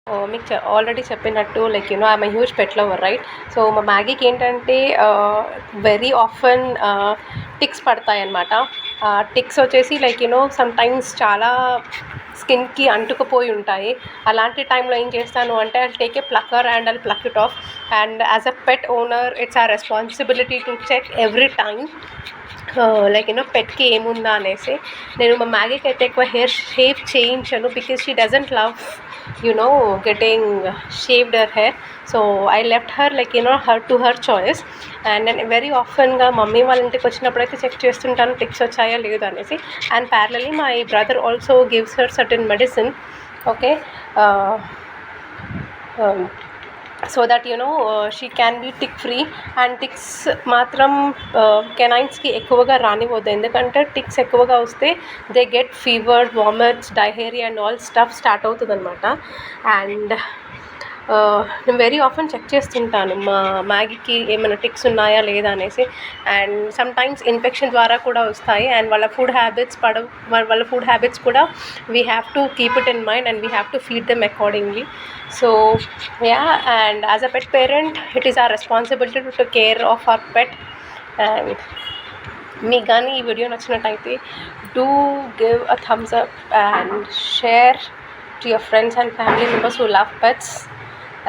మీకు ఆల్రెడీ చెప్పినట్టు like I'm huge pet lover right. So మా మ్యాగీకి ఏంటంటే వెరీ ఆఫెన్ టిక్స్ పడతాయన్నమాట. టిక్స్ వచ్చేసి లైక్ సమ్ టైమ్స్ చాలా స్కిన్కి అంటుకుపోయి ఉంటాయి. అలాంటి టైంలో ఏం చేస్తాను అంటే I'll take a plucker and I'll pluck it off. And as a pet owner it's our responsibility to check every time like పెట్కి ఏముందా అనేసి. నేను మా మ్యాగీకి అయితే ఎక్కువ హెయిర్ షేవ్ చేయించను because she doesn't love getting shaved her hair. So I left her like her to her choice. And then very often గా మమ్మీ వాళ్ళ ఇంటికి వచ్చినప్పుడు అయితే చెక్ చేస్తుంటాను టిక్స్ వచ్చాయా లేదు అనేసి. And parallelly my brother also gives her certain medicine. Okay, so that she can be tick free. And ticks మాత్రం కెనైన్స్కి ఎక్కువగా రానివ్వద్దు, ఎందుకంటే టిక్స్ ఎక్కువగా వస్తే they get fever, vomits, diarrhoea and all stuff start అవుతుంది అనమాట. అండ్ నేను వెరీ ఆఫెన్ చెక్ చేస్తుంటాను మా మ్యాగీకి ఏమైనా టిక్స్ ఉన్నాయా లేదా అనేసి. అండ్ సమ్ టైమ్స్ ఇన్ఫెక్షన్ ద్వారా కూడా వస్తాయి. అండ్ వాళ్ళ ఫుడ్ హ్యాబిట్స్ కూడా we have to keep it in mind and we have to feed them accordingly. So yeah, and as a pet parent it is our responsibility to take care of our pet. And మీకు కానీ ఈ video నచ్చినట్టయితే do give a thumbs up and share to your friends and family members who love pets.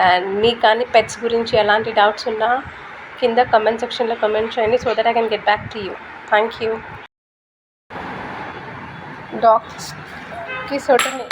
And మీకు కానీ pets గురించి ఎలాంటి doubts ఉన్నా కింద కమెంట్ సెక్షన్లో కమెంట్ చేయండి so that I can get back to you. Thank you. డాగ్స్కి certain